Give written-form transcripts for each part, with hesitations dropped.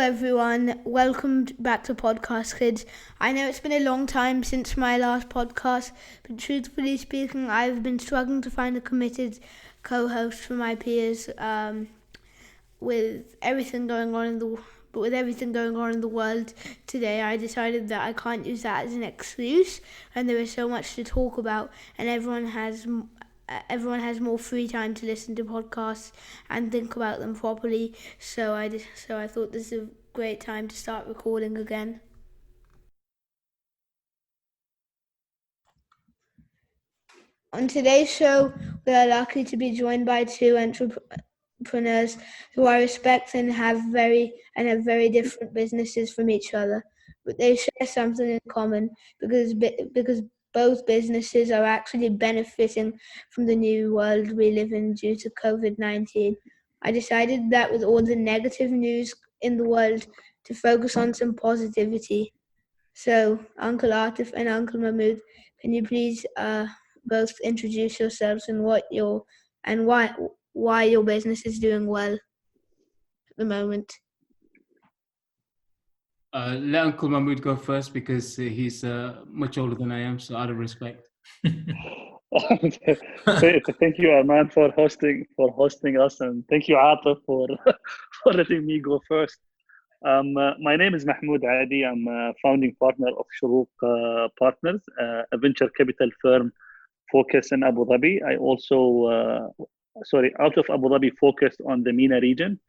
everyone. Welcome back to Podcast Kids. I know it's been a long time since my last podcast, but truthfully speaking, I've been struggling to find a committed co-host for my peers. With everything going on in the world today, I decided that I can't use that as an excuse, and there is so much to talk about, and everyone has more free time to listen to podcasts and think about them properly. So I thought this is a great time to start recording again. On today's show, we are lucky to be joined by two entrepreneurs who I respect and have very different businesses from each other, but they share something in common because both businesses are actually benefiting from the new world we live in due to COVID-19. I decided that with all the negative news in the world, to focus on some positivity. So, Uncle Atif and Uncle Mahmood, can you please both introduce yourselves and why your business is doing well at the moment? Let Uncle Mahmood go first because he's much older than I am, so out of respect. Thank you, Arman, for hosting us, and thank you, Atif, for letting me go first. My name is Mahmoud Adi. I'm a founding partner of Shurooq Partners, a venture capital firm focused in Abu Dhabi. I also, out of Abu Dhabi, focused on the MENA region.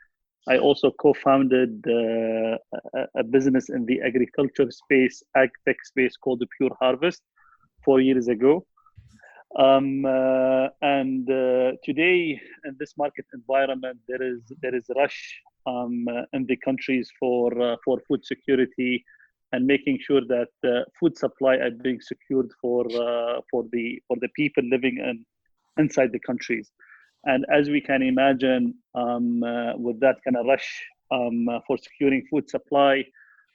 I also co-founded a business in the agriculture space, ag tech space called the Pure Harvest 4 years ago. And today in this market environment, there is a rush in the countries for food security and making sure that food supply are being secured for the people living inside the countries. And as we can imagine, with that kind of rush for securing food supply,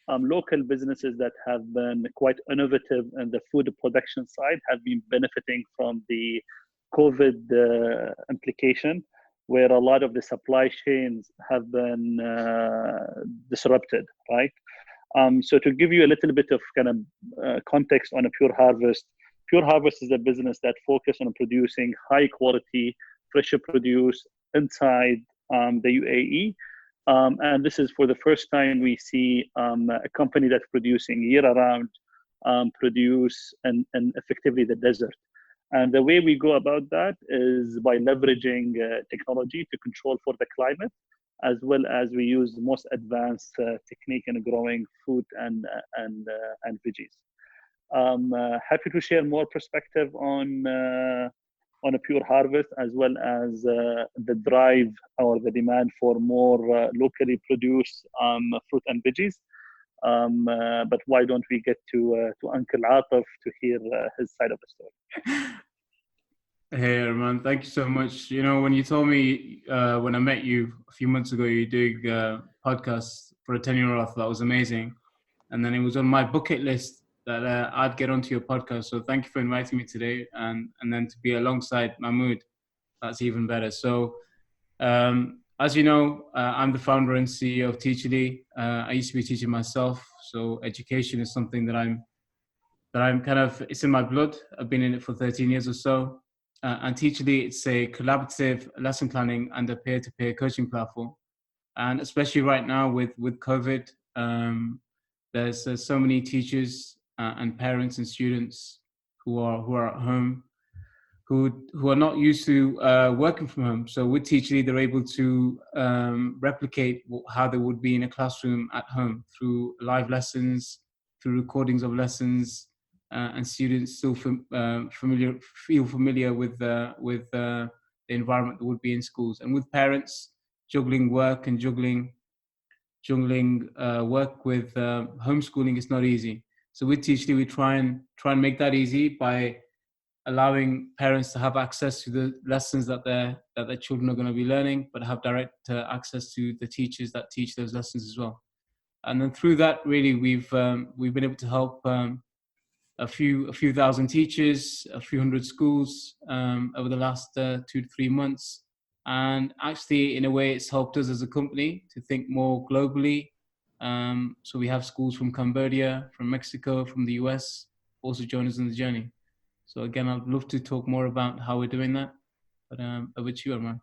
local businesses that have been quite innovative in the food production side have been benefiting from the COVID implication, where a lot of the supply chains have been disrupted, right? So to give you a little bit of kind of context on a Pure Harvest is a business that focuses on producing high quality fresh produce inside the UAE. And this is for the first time we see a company that's producing year-round produce and effectively the desert. And the way we go about that is by leveraging technology to control for the climate, as well as we use the most advanced technique in growing fruit and veggies. Happy to share more perspective on a Pure Harvest, as well as the drive or the demand for more locally produced fruit and veggies. But why don't we get to Uncle Atif to hear his side of the story? Hey, Arman, thank you so much. You know, when you told me when I met you a few months ago, you're doing podcasts for a 10-year-old, that was amazing. And then it was on my bucket list that I'd get onto your podcast. So thank you for inviting me today. And then to be alongside Mahmood, that's even better. So as you know, I'm the founder and CEO of Teachly. I used to be a teacher myself. So education is something that I'm kind of, it's in my blood. I've been in it for 13 years or so. And Teachly, it's a collaborative lesson planning and a peer-to-peer coaching platform. And especially right now with COVID, there's so many teachers and parents and students who are at home, who are not used to working from home. So with Teachly, they're able to replicate how they would be in a classroom at home through live lessons, through recordings of lessons, and students still feel familiar with the environment that would be in schools. And with parents juggling work and juggling work with homeschooling is not easy. So with Teachly, we try and make that easy by allowing parents to have access to the lessons that their children are going to be learning, but have direct access to the teachers that teach those lessons as well. And then through that, really, we've been able to help a few thousand teachers, a few hundred schools over the last 2 to 3 months. And actually, in a way, it's helped us as a company to think more globally So we have schools from Cambodia, from Mexico, from the US, also join us on the journey. So again, I'd love to talk more about how we're doing that. But over to you, Arman.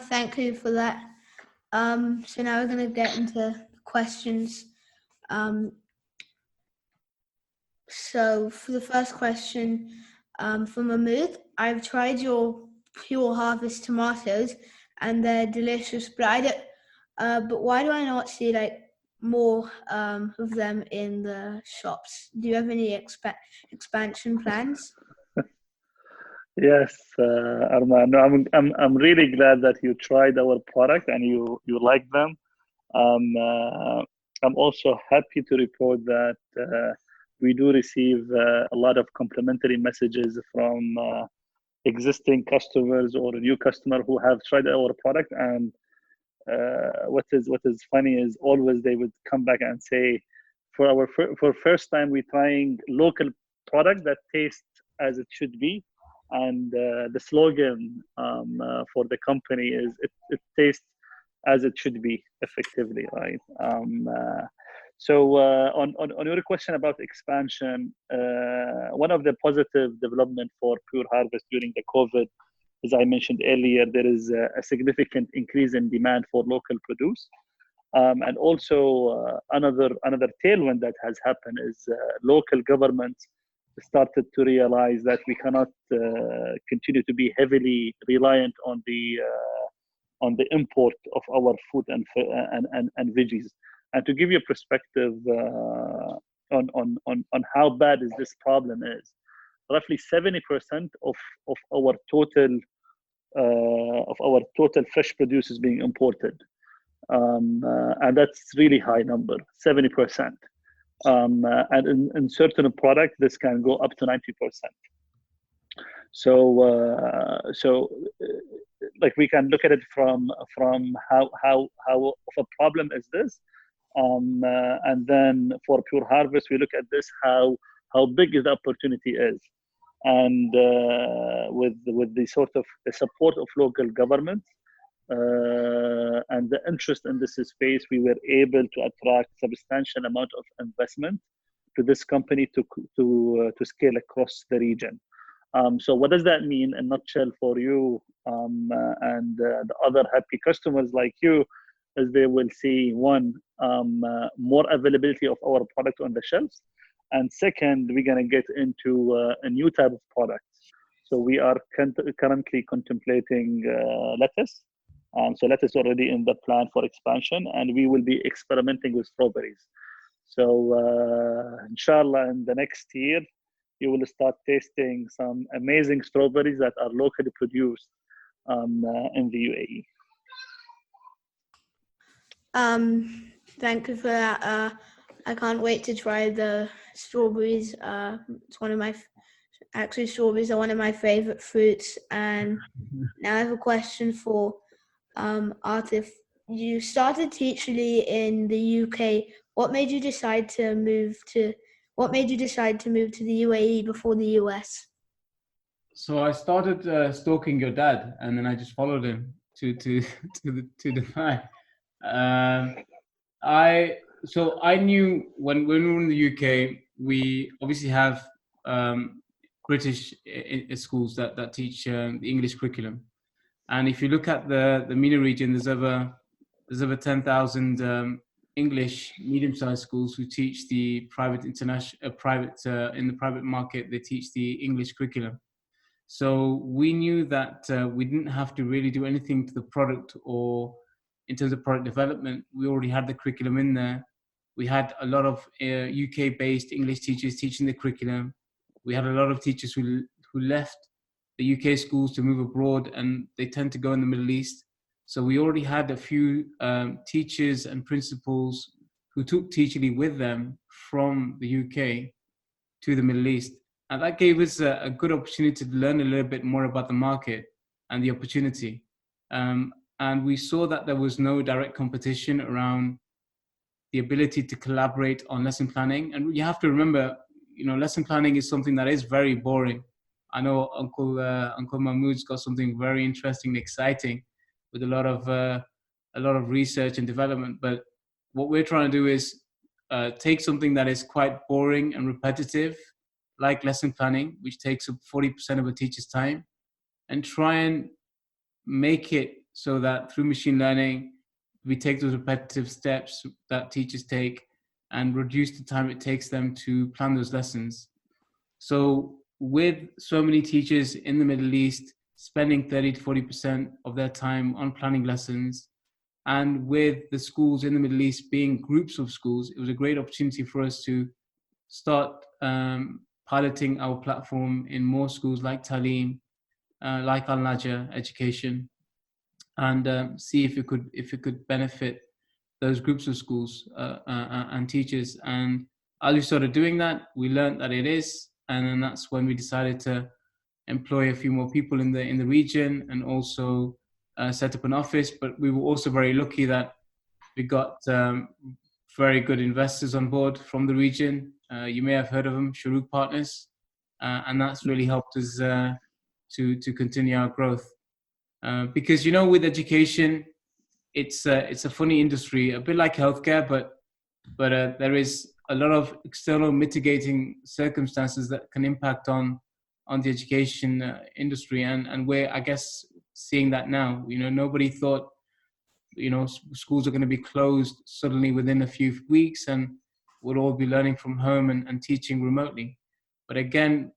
Thank you for that. So now we're going to get into questions. So for the first question, from Mahmood, I've tried your Pure Harvest tomatoes and they're delicious, but why do I not see like more of them in the shops? Do you have any expansion plans? Yes, Arman. No, I'm really glad that you tried our product and you like them. I'm also happy to report that we do receive a lot of complimentary messages from existing customers or a new customer who have tried our product. And what is funny is always they would come back and say, for first time we're trying local product that tastes as it should be. And the slogan for the company is it tastes as it should be, effectively, right? So on your question about expansion, one of the positive development for Pure Harvest during the COVID, as I mentioned earlier, there is a significant increase in demand for local produce. And also another tailwind that has happened is local governments started to realize that we cannot continue to be heavily reliant on the import of our food and veggies. And to give you a perspective on how bad is this problem is, roughly 70% of our total fresh produce is being imported, and that's really high number, 70%. And in certain products, this can go up to 90%. So like we can look at it from how of a problem is this, and then for Pure Harvest, we look at this how big the opportunity is, and with the sort of the support of local governments and the interest in this space, we were able to attract substantial amount of investment to this company to scale across the region. So what does that mean in a nutshell for you and the other happy customers like you, is they will see one, more availability of our product on the shelves, and second, we're going to get into a new type of product. So we are currently contemplating lettuce. So lettuce already in the plan for expansion, and we will be experimenting with strawberries. So inshallah, in the next year, you will start tasting some amazing strawberries that are locally produced in the UAE. Thank you for that. I can't wait to try the strawberries. It's one of my strawberries are one of my favorite fruits. And now I have a question for Atif. You started Teacherly in the UK. What made you decide to move to the UAE before the US? So I started stalking your dad, and then I just followed him to Dubai. I knew when we were in the UK, we obviously have British schools that teach the English curriculum, and if you look at the MENA region, there's over 10,000 English medium-sized schools who teach the private in the private market. They teach the English curriculum. So we knew that we didn't have to really do anything to the product or in terms of product development. We already had the curriculum in there. We had a lot of UK-based English teachers teaching the curriculum. We had a lot of teachers who left the UK schools to move abroad, and they tend to go in the Middle East. So we already had a few teachers and principals who took Teacherly with them from the UK to the Middle East. And that gave us a good opportunity to learn a little bit more about the market and the opportunity. And we saw that there was no direct competition around the ability to collaborate on lesson planning. And you have to remember, lesson planning is something that is very boring. I know Uncle Mahmood's got something very interesting and exciting with a lot of research and development. But what we're trying to do is take something that is quite boring and repetitive, like lesson planning, which takes up 40% of a teacher's time, and try and make it so that through machine learning, we take those repetitive steps that teachers take and reduce the time it takes them to plan those lessons. So with so many teachers in the Middle East spending 30 to 40% of their time on planning lessons, and with the schools in the Middle East being groups of schools, it was a great opportunity for us to start piloting our platform in more schools like Talim, like Al Naja Education, and see if it could benefit those groups of schools and teachers. And as we started doing that, we learned that it is, and then that's when we decided to employ a few more people in the region, and also set up an office. But we were also very lucky that we got very good investors on board from the region. You may have heard of them, Shuruk Partners, and that's really helped us to continue our growth. Because with education, it's a funny industry, a bit like healthcare, but there is a lot of external mitigating circumstances that can impact on the education industry, and we're, I guess, seeing that now. Nobody thought schools are going to be closed suddenly within a few weeks, and we'll all be learning from home and teaching remotely. But again,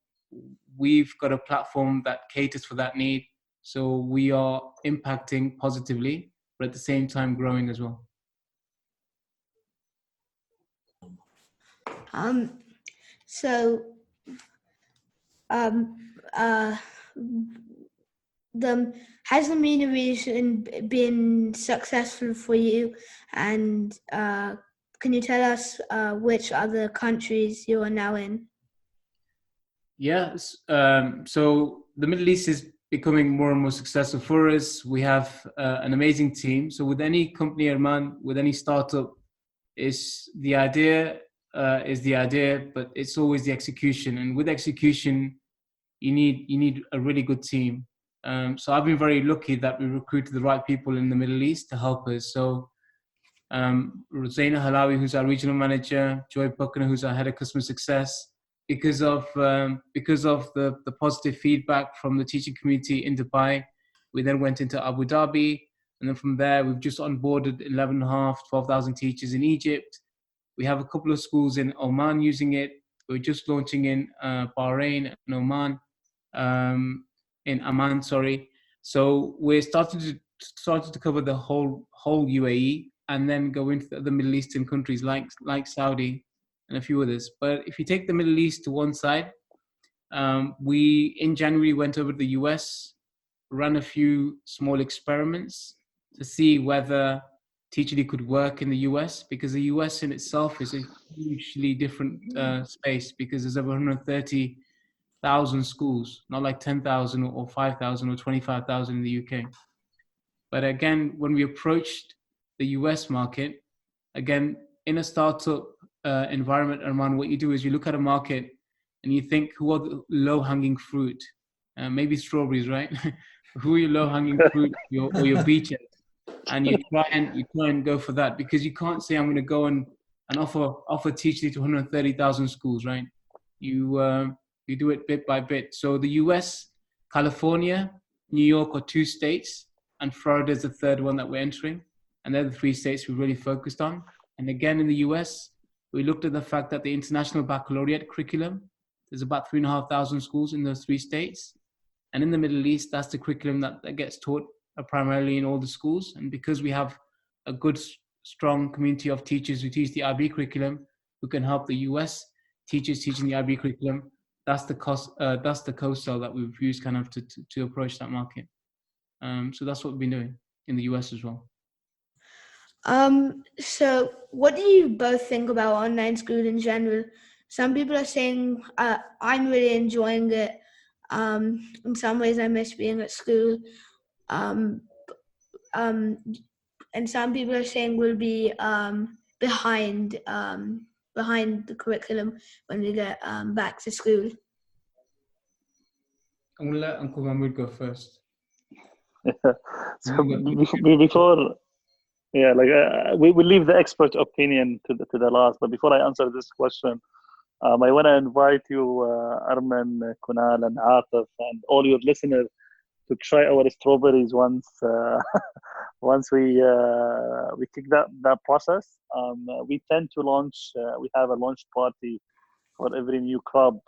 we've got a platform that caters for that need, so we are impacting positively, but at the same time growing as well. So has the MENA region been successful for you, and can you tell us which other countries you are now in? Yes, so the Middle East is becoming more and more successful for us. We have an amazing team. So with any company, Arman, with any startup, the idea, but it's always the execution. And with execution, you need a really good team. So I've been very lucky that we recruited the right people in the Middle East to help us. So Rosaina Halawi, who's our regional manager, Joy Buckner, who's our head of customer success. Because of the positive feedback from the teaching community in Dubai, we then went into Abu Dhabi, and then from there we've just onboarded 12,500 teachers in Egypt. We have a couple of schools in Oman using it. We're just launching in Bahrain and Oman, in Amman, sorry. So we're starting to cover the whole UAE, and then go into the Middle Eastern countries like Saudi and a few others. But if you take the Middle East to one side, we in January went over to the US, ran a few small experiments to see whether Teachly could work in the US, because the US in itself is a hugely different space, because there's over 130,000 schools, not like 10,000 or 5,000 or 25,000 in the UK. But again, when we approached the US market, again, in a startup environment, Arman, what you do is you look at a market and you think, who are the low-hanging fruit? Maybe strawberries, right? Who are your low-hanging fruit, or your beachhead? And you try and go for that, because you can't say I'm going to go and offer Teachly to 130,000 schools, right? You do it bit by bit. So the US, California, New York are two states, and Florida is the third one that we're entering, and they're the three states we really focused on. And again, in the US, we looked at the fact that the International Baccalaureate curriculum, there's about 3,500 schools in those three states. And in the Middle East, that's the curriculum that gets taught primarily in all the schools. And because we have a good, strong community of teachers who teach the IB curriculum, who can help the US teachers teaching the IB curriculum, that's the co-sell that we've used kind of to approach that market. So that's what we've been doing in the US as well. So what do you both think about online school in general? Some people are saying, I'm really enjoying it. In some ways I miss being at school. And some people are saying we'll be behind the curriculum when we get back to school. I'm going to let Uncle Mahmood go first. So before Yeah, like we leave the expert opinion to the last. But before I answer this question, I want to invite you, Arman, Kunal, and Atif, and all your listeners to try our strawberries once once we kick that process. We tend to launch. We have a launch party for every new crop,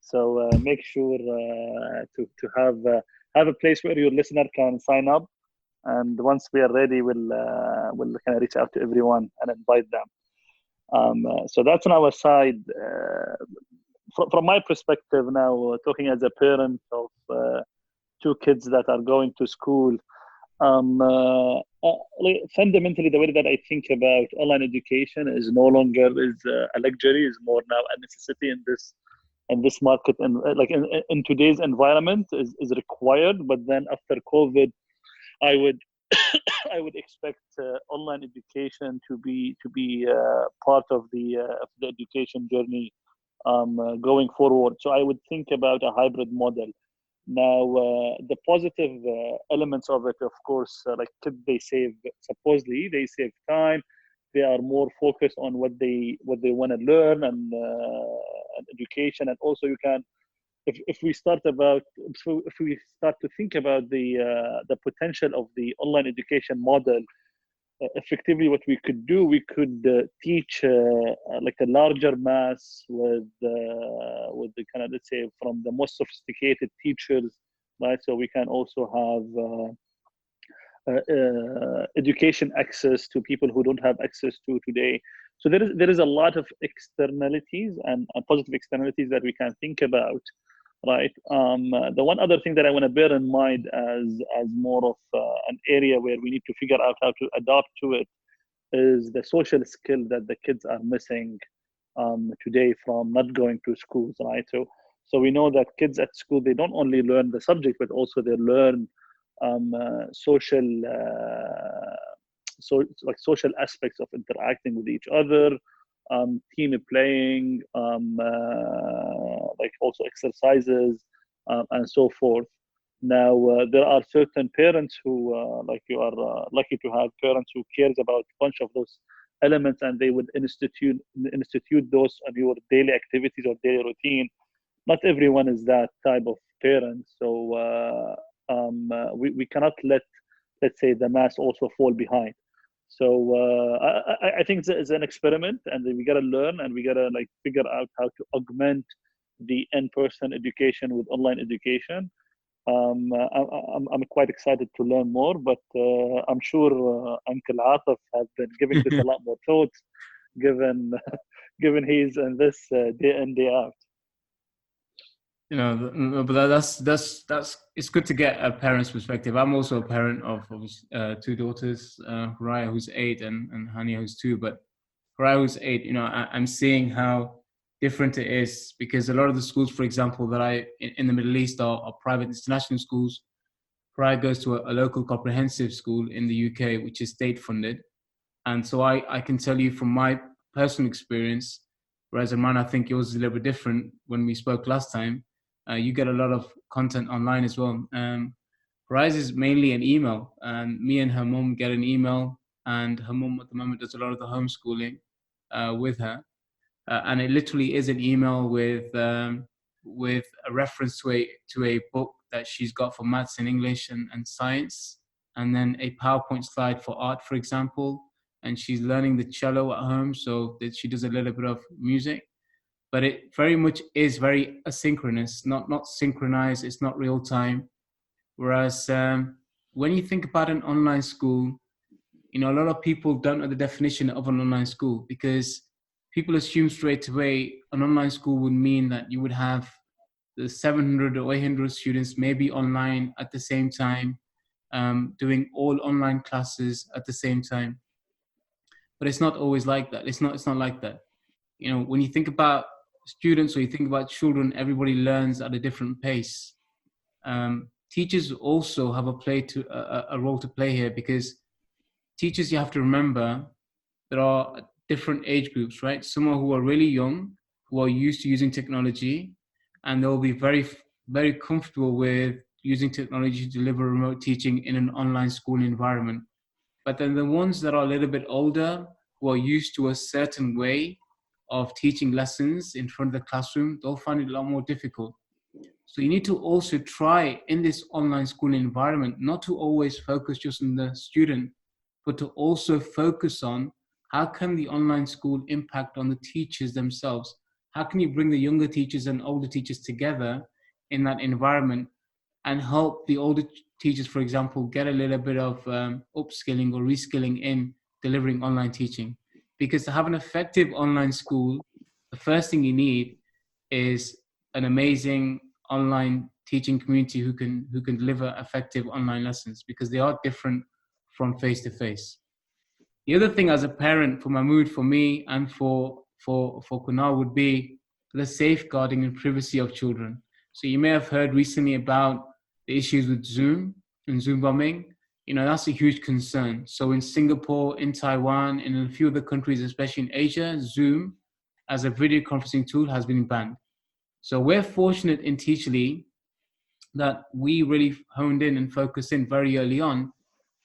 so make sure to have a place where your listener can sign up. And once we are ready, we'll kind of reach out to everyone and invite them. So that's on our side. From my perspective now, talking as a parent of two kids that are going to school, like fundamentally, the way that I think about online education is no longer is a luxury, is more now a necessity in this market, and like in today's environment is required. But then after COVID, I would I would expect online education to be part of the education journey going forward. So I would think about a hybrid model. Now, the positive elements of it, of course, like kids, they save supposedly they save time. They are more focused on what they want to learn and education, and also you can if we start about if we start to think about the potential of the online education model, effectively what we could do, we could teach like a larger mass with the kind of, let's say, from the most sophisticated teachers, right? So we can also have education access to people who don't have access to today. So there is a lot of externalities and positive externalities that we can think about, right? The one other thing that I want to bear in mind as more of an area where we need to figure out how to adapt to it is the social skill that the kids are missing today from not going to schools, right? So we know that kids at school, they don't only learn the subject, but also they learn social like social aspects of interacting with each other, team playing, like also exercises, and so forth. Now, there are certain parents who, like you are lucky to have parents who cares about a bunch of those elements, and they would institute those on your daily activities or daily routine. Not everyone is that type of parent, so we cannot let, let's say, the mass also fall behind. So I think it's an experiment, and we gotta learn, and we gotta like figure out how to augment the in-person education with online education. I'm quite excited to learn more, but I'm sure Uncle Atif has been giving this a lot more thought, given given he's in this day in day out. But that's it's good to get a parent's perspective. I'm also a parent of two daughters, Raya, who's 8, and Hania, who's 2. But Raya, who's 8, I'm seeing how different it is, because a lot of the schools, for example, that in the Middle East are private international schools. Raya goes to a local comprehensive school in the UK, which is state funded. And so I can tell you from my personal experience, whereas Arman, I think yours is a little bit different. When we spoke last time, you get a lot of content online as well. Rise is mainly an email, and me and her mom get an email, and her mom at the moment does a lot of the homeschooling with her, and it literally is an email with a reference to a book that she's got for maths and English and science, and then a PowerPoint slide for art, for example. And she's learning the cello at home, so that she does a little bit of music. But it very much is very asynchronous, not synchronized. It's not real time. Whereas when you think about an online school, a lot of people don't know the definition of an online school, because people assume straight away an online school would mean that you would have the 700 or 800 students maybe online at the same time, doing all online classes at the same time. But it's not always like that. It's not like that. When you think about students, or you think about children, everybody learns at a different pace. Teachers also have a role to play here, because teachers, you have to remember, there are different age groups, right? Some who are really young, who are used to using technology, and they'll be very, very comfortable with using technology to deliver remote teaching in an online school environment. But then the ones that are a little bit older, who are used to a certain way of teaching lessons in front of the classroom, they'll find it a lot more difficult. So you need to also try in this online schooling environment, not to always focus just on the student, but to also focus on how can the online school impact on the teachers themselves? How can you bring the younger teachers and older teachers together in that environment and help the older teachers, for example, get a little bit of upskilling or reskilling in delivering online teaching? Because to have an effective online school, the first thing you need is an amazing online teaching community who can deliver effective online lessons, because they are different from face to face. The other thing as a parent, for Mahmood, for me, and for Kunal, would be the safeguarding and privacy of children. So you may have heard recently about the issues with Zoom and Zoom bombing. You know, that's a huge concern. So in Singapore, in Taiwan, in a few other countries, especially in Asia, Zoom as a video conferencing tool has been banned. So we're fortunate in Teachly that we really honed in and focused in very early on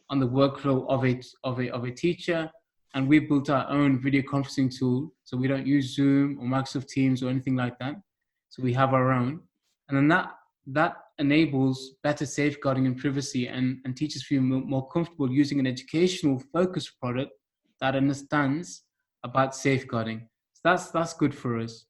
the workflow of a teacher, and we built our own video conferencing tool. So we don't use Zoom or Microsoft Teams or anything like that. So we have our own, and then that enables better safeguarding and privacy, and teachers feel more comfortable using an educational focused product that understands about safeguarding. So that's good for us.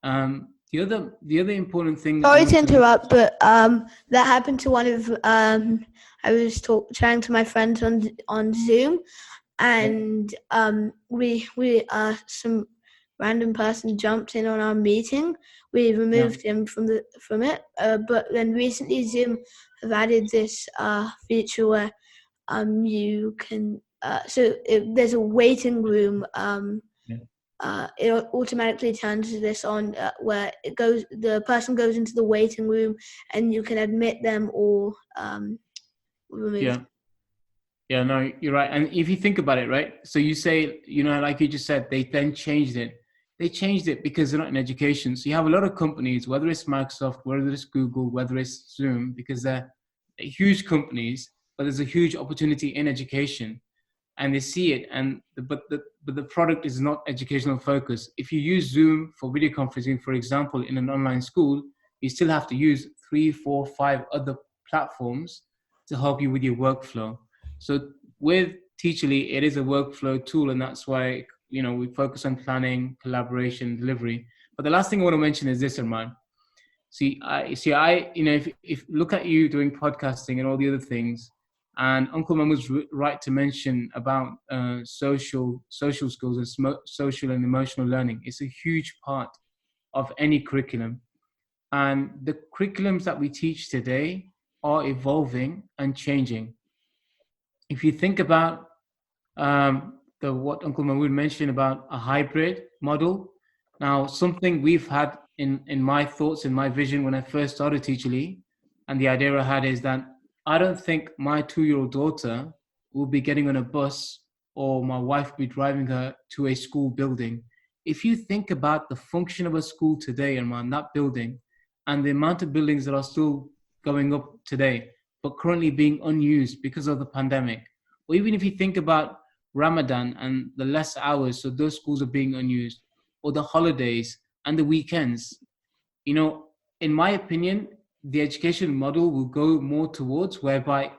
The other important thing. Sorry to interrupt, but that happened to one of I was chatting to my friends on Zoom, and we some random person jumped in on our meeting. We removed him from it, but then recently Zoom have added this feature where you can there's a waiting room. It automatically turns this on where the person goes into the waiting room, and you can admit them or remove them. Yeah, no, you're right. And if you think about it, right? So you say, you know, like you just said, they then changed it. They changed it because they're not in education. So you have a lot of companies, whether it's Microsoft, whether it's Google, whether it's Zoom, because they're huge companies, but there's a huge opportunity in education. And they see it, but the product is not educational focus. If you use Zoom for video conferencing, for example, in an online school, you still have to use 3, 4, 5 other platforms to help you with your workflow. So with Teachly, it is a workflow tool, and that's why, you know, we focus on planning, collaboration, delivery. But the last thing I want to mention is this, Arman. I you know, if look at you doing podcasting and all the other things. And Uncle Mahmood's right to mention about social skills and social and emotional learning. It's a huge part of any curriculum. And the curriculums that we teach today are evolving and changing. If you think about what Uncle Mahmood mentioned about a hybrid model, now something we've had in my thoughts, in my vision when I first started Teachly, and the idea I had is that I don't think my 2-year-old daughter will be getting on a bus or my wife will be driving her to a school building. If you think about the function of a school today, Arman, that building, and the amount of buildings that are still going up today, but currently being unused because of the pandemic, or even if you think about Ramadan and the less hours, so those schools are being unused, or the holidays and the weekends, you know, in my opinion, the education model will go more towards whereby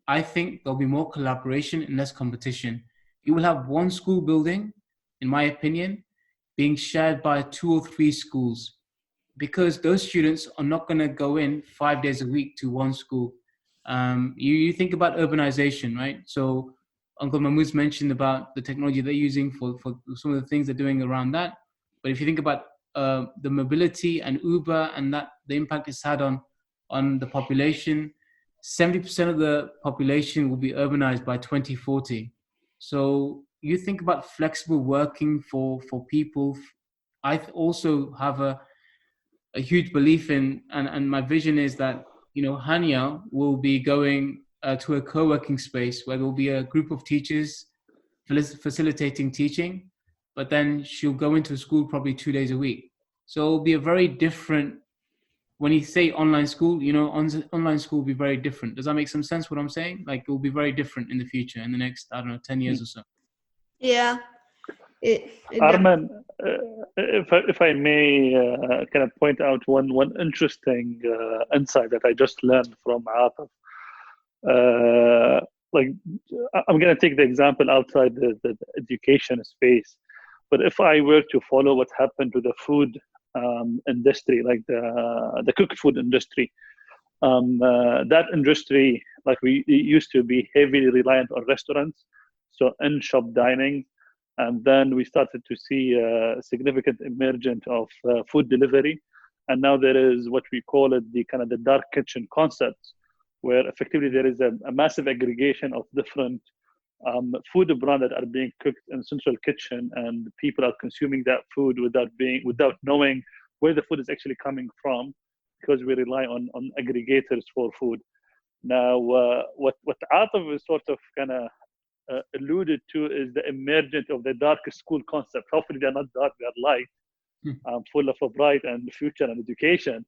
I think there'll be more collaboration and less competition. You will have one school building, in my opinion, being shared by 2 or 3 schools, because those students are not going to go in 5 days a week to one school. You think about urbanization, right? So Uncle Mahmood's mentioned about the technology they're using for some of the things they're doing around that. But if you think about the mobility and Uber and that the impact it's had on the population, 70% of the population will be urbanized by 2040. So you think about flexible working for people. I also have a huge belief in, and my vision is that, you know, Hania will be going to a co-working space where there will be a group of teachers facilitating teaching, but then she'll go into a school probably 2 days a week. So it'll be a very different when you say online school, online school will be very different. Does that make some sense what I'm saying? Like it will be very different in the future, in the next, I don't know, 10 years or so. Yeah. Arman, if I may kind of point out one interesting insight that I just learned from Atif. Like, I'm going to take the example outside the education space, but if I were to follow what happened to the food industry, like the cooked food industry, that industry, like it used to be heavily reliant on restaurants, so in-shop dining, and then we started to see a significant emergence of food delivery, and now there is what we call it the kind of the dark kitchen concept, where effectively there is a massive aggregation of different food brands that are being cooked in central kitchen, and people are consuming that food without knowing where the food is actually coming from, because we rely on aggregators for food. Now, what Atif is sort of kind of alluded to is the emergence of the dark school concept. Hopefully, they're not dark; they're light, full of a bright and future and education.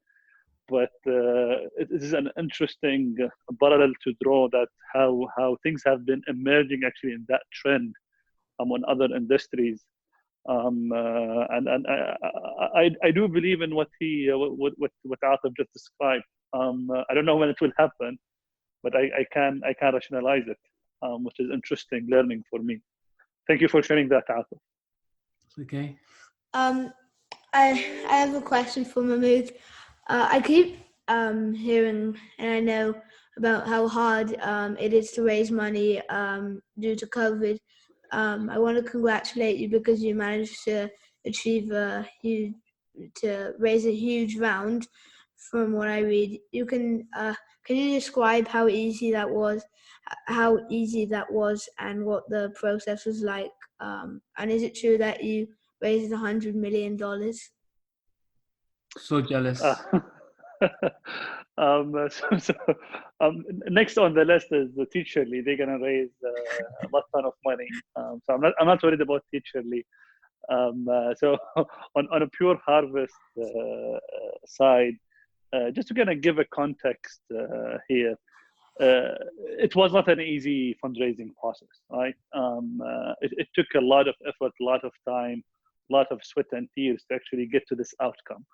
But it is an interesting parallel to draw, that how things have been emerging actually in that trend on other industries. And I do believe in what Atif just described. I don't know when it will happen, but I can rationalize it, which is interesting learning for me. Thank you for sharing that, Atif. Okay. I have a question for Mahmood. I keep hearing, and I know about how hard it is to raise money due to COVID. I want to congratulate you because you managed to achieve to raise a huge round. From what I read, can you describe how easy that was, and what the process was like? And is it true that you raised $100 million? So jealous. Next on the list is the Teacherly. They're gonna raise a ton of money. So I'm not worried about Teacherly. So on a pure harvest side, just to kind of give a context here, it was not an easy fundraising process, right? It took a lot of effort, a lot of time, a lot of sweat and tears to actually get to this outcome.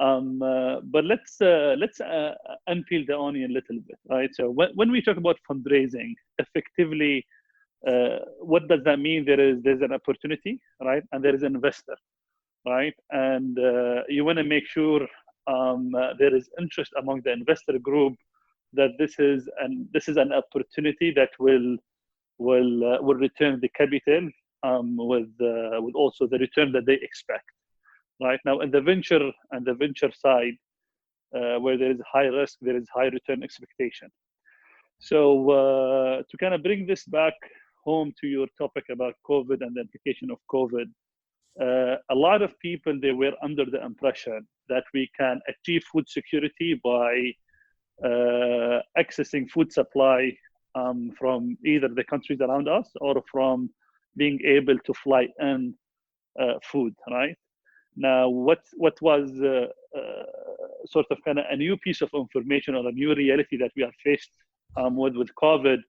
But let's unpeel the onion a little bit, right? So when we talk about fundraising, effectively, what does that mean? There's an opportunity, right, and there is an investor, right, and you want to make sure there is interest among the investor group that this is an opportunity that will return the capital with also the return that they expect. Right now, in the venture side, where there is high risk, there is high return expectation. So to kind of bring this back home to your topic about COVID and the implication of COVID, a lot of people, they were under the impression that we can achieve food security by accessing food supply from either the countries around us or from being able to fly in food, right? Now, what was sort of kind of a new piece of information or a new reality that we are faced with COVID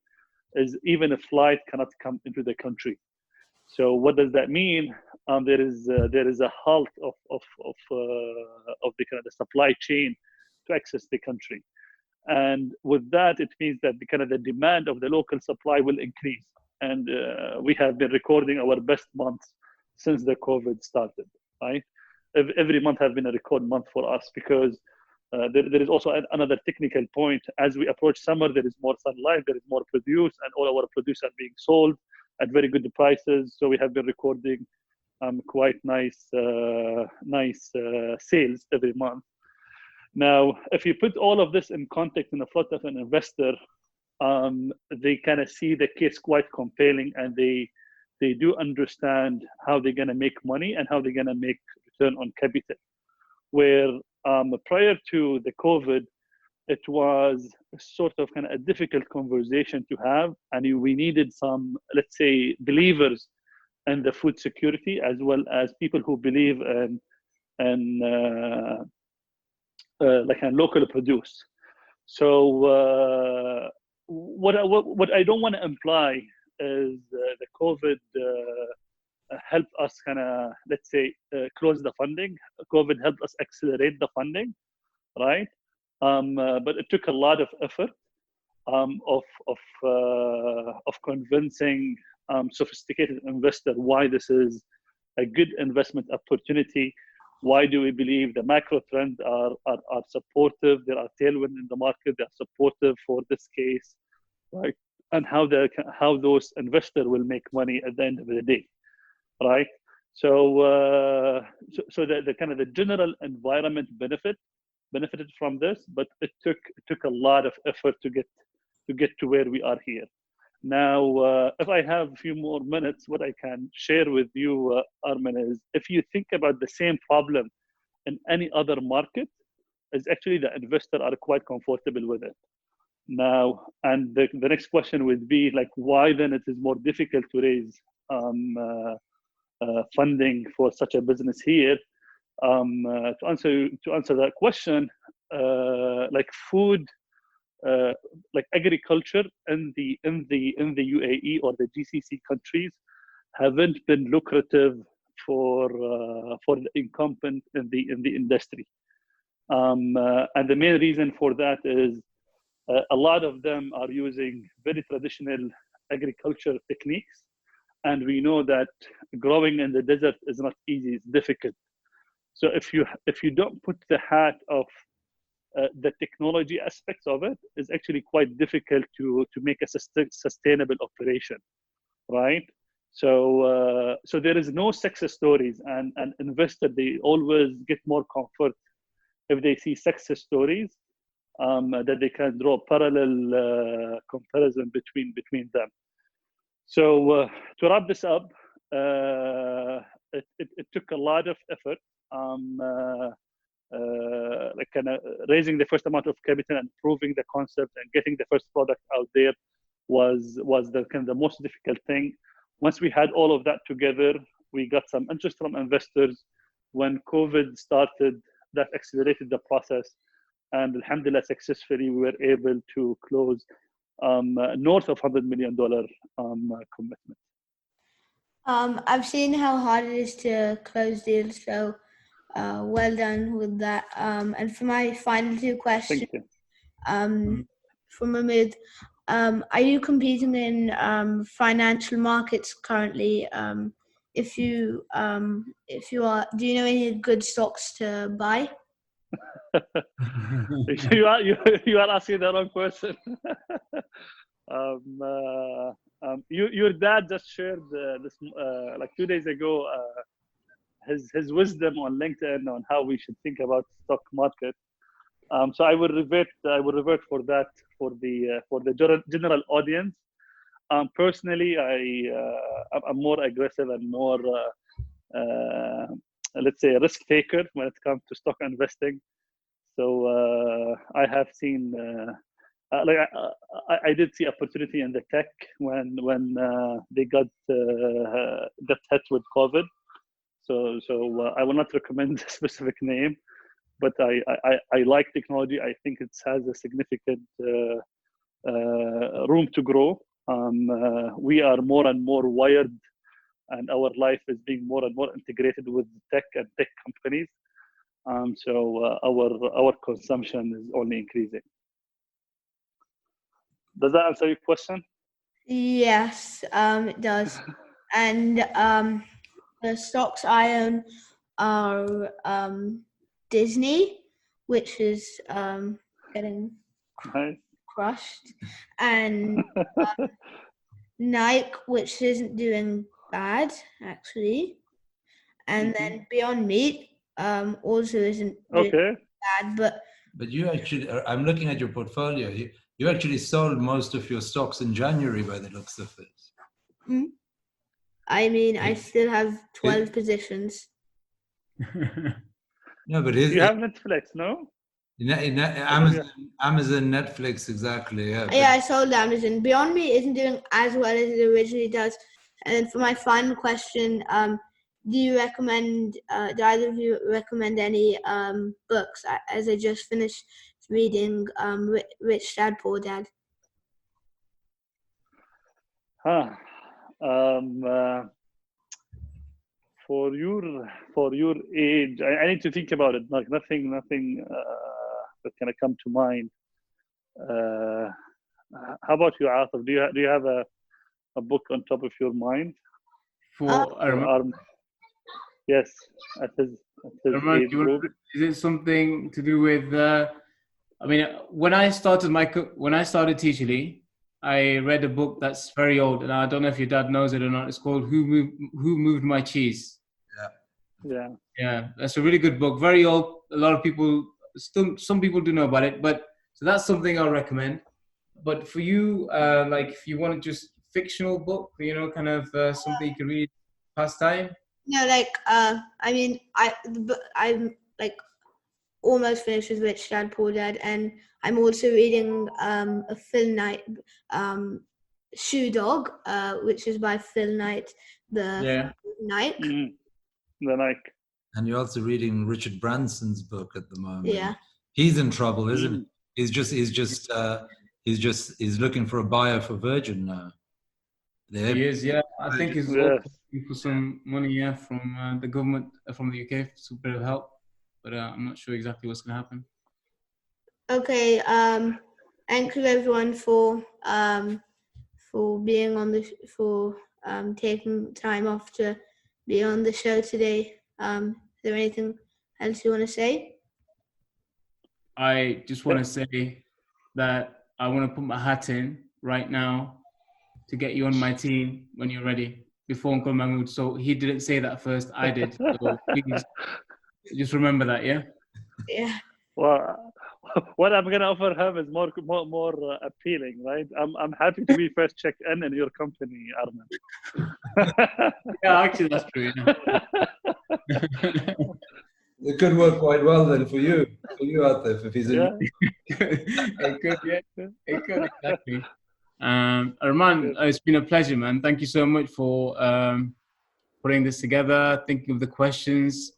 is even a flight cannot come into the country. So what does that mean? There is a halt of the kind of the supply chain to access the country, and with that, it means that the kind of the demand of the local supply will increase. And we have been recording our best months since the COVID started, right? Every month has been a record month for us because there is also another technical point. As we approach summer, there is more sunlight, there is more produce, and all our produce are being sold at very good prices. So we have been recording quite nice sales every month. Now, if you put all of this in context in the front of an investor, they kind of see the case quite compelling, and they do understand how they're going to make money and how they're going to make return on capital. Where prior to the COVID, it was sort of kind of a difficult conversation to have, and we needed some, let's say, believers in the food security, as well as people who believe in like a local produce. So what I don't want to imply is the COVID helped us kind of, let's say, close the funding. COVID helped us accelerate the funding, right? But it took a lot of effort of convincing sophisticated investor why this is a good investment opportunity. Why do we believe the macro trends are supportive? There are tailwinds in the market. They are supportive for this case, right? And how those investors will make money at the end of the day, right? So the kind of the general environment benefited from this, but it took a lot of effort to get to where we are here. Now, if I have a few more minutes, what I can share with you, Armin, is if you think about the same problem in any other market, is actually the investor are quite comfortable with it. Now, and the next question would be like, why then it is more difficult to raise funding for such a business here? To answer that question, like food. Like agriculture in the UAE or the GCC countries haven't been lucrative for the incumbent in the industry, and the main reason for that is a lot of them are using very traditional agriculture techniques, and we know that growing in the desert is not easy; it's difficult. So if you don't put the hat of the technology aspects of it, is actually quite difficult to make a sustainable operation, right? So there is no success stories, and investors, they always get more comfort if they see success stories, that they can draw parallel comparison between them. So to wrap this up, it took a lot of effort. Like kind of raising the first amount of capital and proving the concept and getting the first product out there was the kind of the most difficult thing. Once we had all of that together, we got some interest from investors. When COVID started, that accelerated the process, and alhamdulillah, successfully we were able to close north of $100 million commitment. I've seen how hard it is to close deals, so well done with that. And for my final two questions, from Mahmoud, are you competing in financial markets currently? If you are, do you know any good stocks to buy? you are asking the wrong person. Your dad just shared this like 2 days ago. His wisdom on LinkedIn on how we should think about stock market. So I will revert for that for the general audience. Personally, I'm more aggressive and more let's say a risk taker when it comes to stock investing. So I have seen like I did see opportunity in the tech when they got hit with COVID. So I will not recommend a specific name, but I like technology. I think it has a significant room to grow. We are more and more wired, and our life is being more and more integrated with tech and tech companies. So our consumption is only increasing. Does that answer your question? Yes, it does. And the stocks I own are Disney, which is getting crushed, and Nike, which isn't doing bad actually, and then Beyond Meat also isn't doing bad, but you actually, I'm looking at your portfolio. You actually sold most of your stocks in January by the looks of it. I mean, I still have 12 positions. No, but you have Netflix, no? Amazon, Netflix, exactly. Yeah. Yeah, I sold Amazon. Beyond Meat isn't doing as well as it originally does. And then for my final question, do you recommend? Do either of you recommend any books? As I just finished reading Rich Dad Poor Dad. For your age, I need to think about it. Like nothing that can come to mind. How about you, Atif? Do you have a book on top of your mind? Yes, at his age group. Is it something to do with? I mean, when I started Teacherly, I read a book that's very old, and I don't know if your dad knows it or not. It's called Who Moved My Cheese? Yeah, that's a really good book. Very old. A lot of people, some people do know about it, but so that's something I'll recommend. But for you, like if you want just fictional book, kind of something you can read pastime. No, like I mean, I'm like almost finished with Rich Dad Poor Dad, and I'm also reading a Phil Knight Shoe Dog, which is by Phil Knight, the Nike. Mm-hmm. The Nike. And you're also reading Richard Branson's book at the moment. Yeah. He's in trouble, isn't he? He's looking for a buyer for Virgin now. He is, yeah. I think he's looking for some money, from the government, from the UK, for a bit of help. But I'm not sure exactly what's going to happen. Okay. Thank you everyone for being on taking time off to be on the show today. Is there anything else you want to say? I just want to say that I want to put my hat in right now to get you on my team when you're ready, before Uncle Mahmood. So he didn't say that first, I did. So please, just remember that, yeah? Yeah. Well, what I'm gonna offer him is more appealing, right? I'm happy to be first checked in your company, Arman. Yeah, actually, that's true. It could work quite well then for you out there if he's in. It could, exactly. Arman, it's been a pleasure, man. Thank you so much for putting this together, thinking of the questions.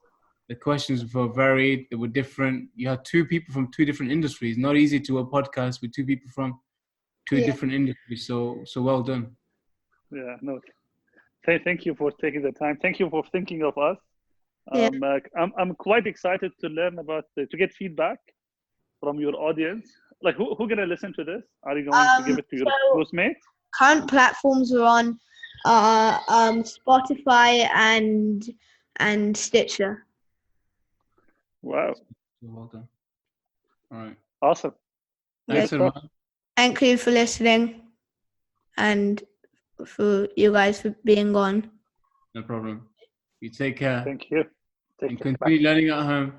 The questions were varied, they were different. You had two people from two different industries. Not easy to a podcast with two people from two different industries. So well done. Yeah, no. Thank you for taking the time. Thank you for thinking of us. I'm quite excited to learn to get feedback from your audience. Like who gonna listen to this? Are you going to give it to your close mate? Current platforms are on Spotify and Stitcher. Wow. Well done. All right. Awesome. Thanks, Arman. Thank you for listening and for you guys for being on. No problem. You take care. Thank you. And continue learning at home.